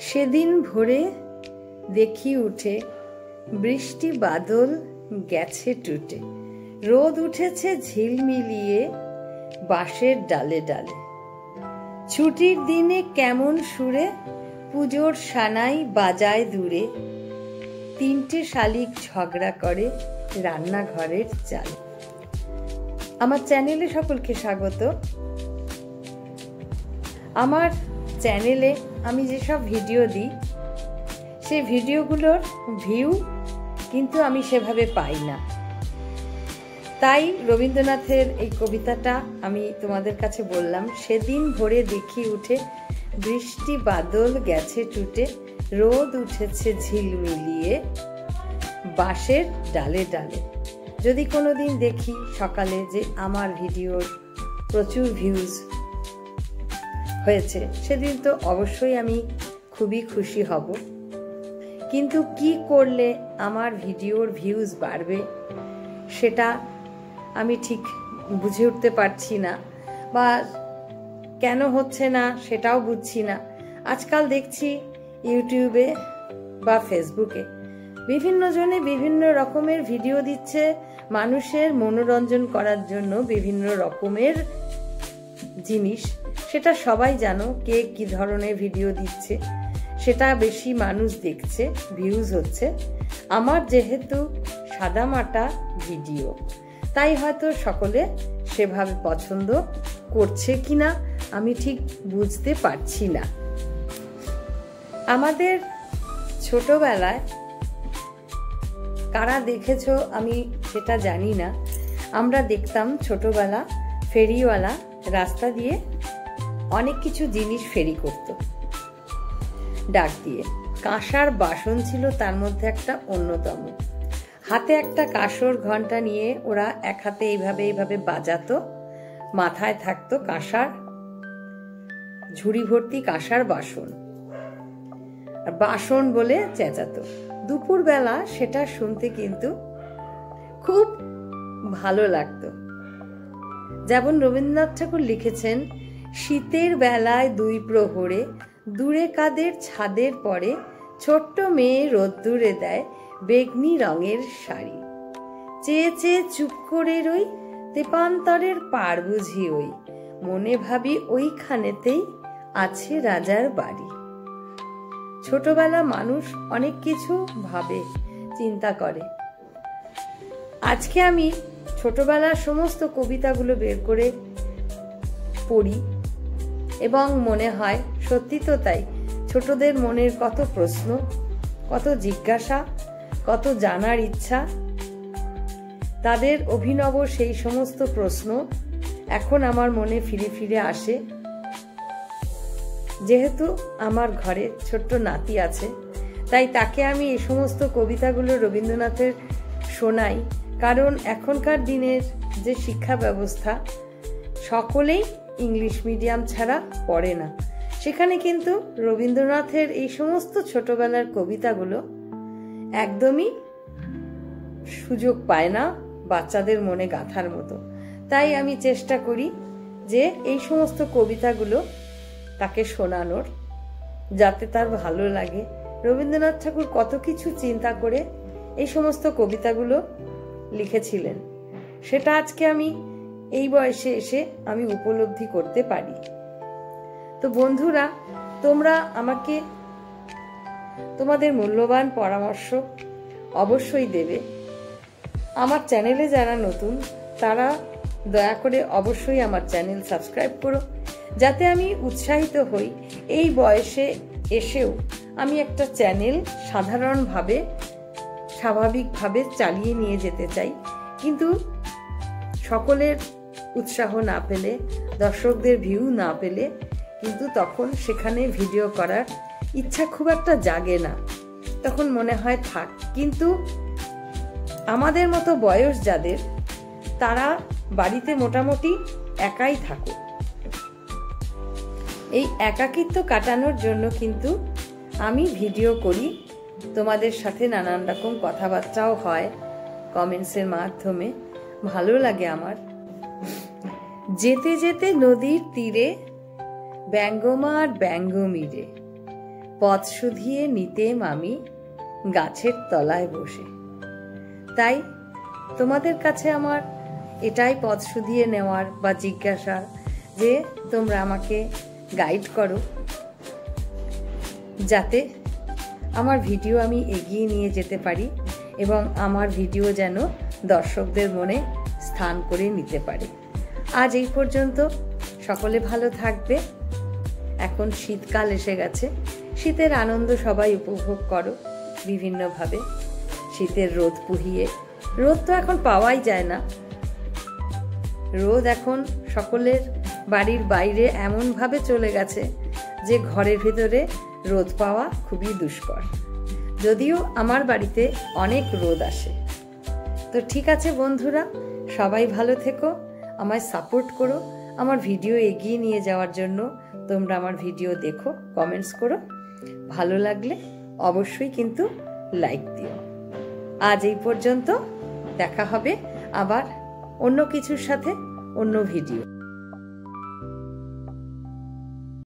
সেদিন ভোরে দেখি উঠে বৃষ্টি বাদল গেছে টুটে, রোদ উঠেছে ঝিলমিলিয়ে বাঁশের ডালে ডালে। ছুটির দিনে কেমন সুরে পুজোর সানাই বাজায় দূরে, তিনটে শালিক ঝগড়া করে রান্নাঘরের চালে। আমার চ্যানেলে সকলকে স্বাগত। আমার চ্যানেলে আমি যেসব ভিডিও দিই সেই ভিডিওগুলোর ভিউ কিন্তু আমি সেভাবে পাই না। তাই রবীন্দ্রনাথের এই কবিতাটা আমি তোমাদের কাছে বললাম। সেদিন ভোরে দেখি উঠে বৃষ্টি বাদল গেছে টুটে, রোদ উঠেছে ঝিলমিলিয়ে বাঁশের ডালে ডালে। যদি কোনোদিন দেখি সকালে যে আমার ভিডিওর প্রচুর ভিউজ হয়েছে, সেদিন তো অবশ্যই আমি খুবই খুশি হব। কিন্তু কি করলে আমার ভিডিওর ভিউজ বাড়বে সেটা আমি ঠিক বুঝে উঠতে পারছি না, বা কেন হচ্ছে না সেটাও বুঝছি না। আজকাল দেখছি ইউটিউবে বা ফেসবুকে বিভিন্ন জনে বিভিন্ন রকমের ভিডিও দিচ্ছে, মানুষের মনোরঞ্জন করার জন্য বিভিন্ন রকমের জিনিস। সেটা সবাই জানো কে কি ধরনের ভিডিও দিচ্ছে, সেটা বেশি মানুষ দেখছে, ভিউজ হচ্ছে। আমার যেহেতু সাদামাটা ভিডিও, তাই হয়তো সকলে সেভাবে পছন্দ করছে কিনা আমি ঠিক বুঝতে পারছি না। আমাদের ছোটবেলায় কারা দেখেছো আমি সেটা জানি না, আমরা দেখতাম ছোটবেলা ফেরিওয়ালা রাস্তা দিয়ে অনেক কিছু জিনিস ফেরি করত ডাক দিয়ে। কাঁসার বাসন ছিল তার মধ্যে একটা অন্যতম। হাতে একটা কাঁসর ঘন্টা নিয়ে ওরা এক হাতে এইভাবে এইভাবে বাজাতো, মাথায় থাকতো কাঁসার ঝুড়ি ভর্তি কাঁসার বাসন, আর বাসন বলে চেঁচাতো। দুপুরবেলা সেটা শুনতে কিন্তু খুব ভালো লাগতো। যেমন রবীন্দ্রনাথ ঠাকুর লিখেছেন, শীতের বেলায় দুই প্রহরে দূরে কাদের ছাদের পরে ছোট্ট মেয়ে রোদ্দুরে দেয় বেগনি রঙের শাড়ি, চেয়ে চেয়ে চুপ করে রই তেপান্তরের পার বুঝি ওই, মনে ভাবি ওইখানেতেই আছে রাজার বাড়ি। ছোটবেলা মানুষ অনেক কিছু ভাবে, চিন্তা করে। আজকে আমি ছোটবেলার সমস্ত কবিতাগুলো বের করে পড়ি এবং মনে হয় সত্যি তো তাই। ছোটদের মনের কত প্রশ্ন, কত জিজ্ঞাসা, কত জানার ইচ্ছা, তাদের অভিনব সেই সমস্ত প্রশ্ন এখন আমার মনে ফিরে ফিরে আসে। যেহেতু আমার ঘরে ছোট্ট নাতি আছে, তাই তাকে আমি এই সমস্ত কবিতাগুলো রবীন্দ্রনাথের শোনাই। কারণ এখনকার দিনের যে শিক্ষা ব্যবস্থা, সকলেই ইংলিশ মিডিয়াম ছাড়া পড়ে না। সেখানে কিন্তু রবীন্দ্রনাথের এই সমস্ত ছোটবেলার কবিতাগুলো একদমই সুযোগ পায় না বাচ্চাদের মনে গাঁথার মতো। তাই আমি চেষ্টা করি যে এই সমস্ত কবিতাগুলো তাকে শোনানোর, যাতে তার ভালো লাগে। রবীন্দ্রনাথ ঠাকুর কত কিছু চিন্তা করে এই সমস্ত কবিতাগুলো লিখেছিলেন, সেটা আজকে আমি এই বয়সে এসে আমি উপলব্ধি করতে পারি। তো বন্ধুরা, তোমরা আমাকে তোমাদের মূল্যবান পরামর্শ অবশ্যই দেবে। আমার চ্যানেলে যারা নতুন তারা দয়া করে অবশ্যই আমার চ্যানেল সাবস্ক্রাইব করো, যাতে আমি উৎসাহিত হই। এই বয়সে এসেও আমি একটা চ্যানেল সাধারণভাবে স্বাভাবিকভাবে চালিয়ে নিয়ে যেতে চাই। কিন্তু সকলের উৎসাহ না পেলে, দর্শকদের ভিউ না পেলে কিন্তু তখন সেখানে ভিডিও করার ইচ্ছা খুব একটা জাগে না। তখন মনে হয় থাক। কিন্তু আমাদের মতো বয়স যাদের, তারা বাড়িতে মোটামুটি একাই থাকো। এই একাকিত্ব কাটানোর জন্য কিন্তু আমি ভিডিও করি, তোমাদের সাথে নানান রকম কথাবার্তাও হয় কমেন্টসের মাধ্যমে, ভালো লাগে আমার। যেতে যেতে নদীর তীরে ব্যঙ্গমা আর ব্যঙ্গমীরে পথ শুধিয়ে নিতেম আমি গাছের তলায় বসে। তাই তোমাদের কাছে আমার এটাই পথ শুধিয়ে নেওয়ার বা জিজ্ঞাসা যে তোমরা আমাকে গাইড করো, যাতে আমার ভিডিও আমি এগিয়ে নিয়ে যেতে পারি এবং আমার ভিডিও যেন দর্শকদের মনে স্থান করে নিতে পারে। আজ এই পর্যন্ত। সকলে ভালো থাকবে। এখন শীতকাল এসে গেছে, শীতের আনন্দ সবাই উপভোগ করো বিভিন্নভাবে। শীতের রোদ পুহিয়ে, রোদ তো এখন পাওয়াই যায় না, রোদ এখন সকলের বাড়ির বাইরে এমনভাবে চলে গেছে যে ঘরের ভিতরে রোদ পাওয়া খুবই দুষ্কর। যদিও আমার বাড়িতে অনেক রোদ আসে। তো ঠিক আছে বন্ধুরা, সবাই ভালো থেকো, আমায় সাপোর্ট করো। আমার ভিডিও এগিয়ে নিয়ে যাওয়ার জন্য তোমরা আমার ভিডিও দেখো, কমেন্টস করো, ভালো লাগলে অবশ্যই কিন্তু লাইক দিও। আজ এই পর্যন্ত, দেখা হবে আবার অন্য কিছুর সাথে, অন্য ভিডিও।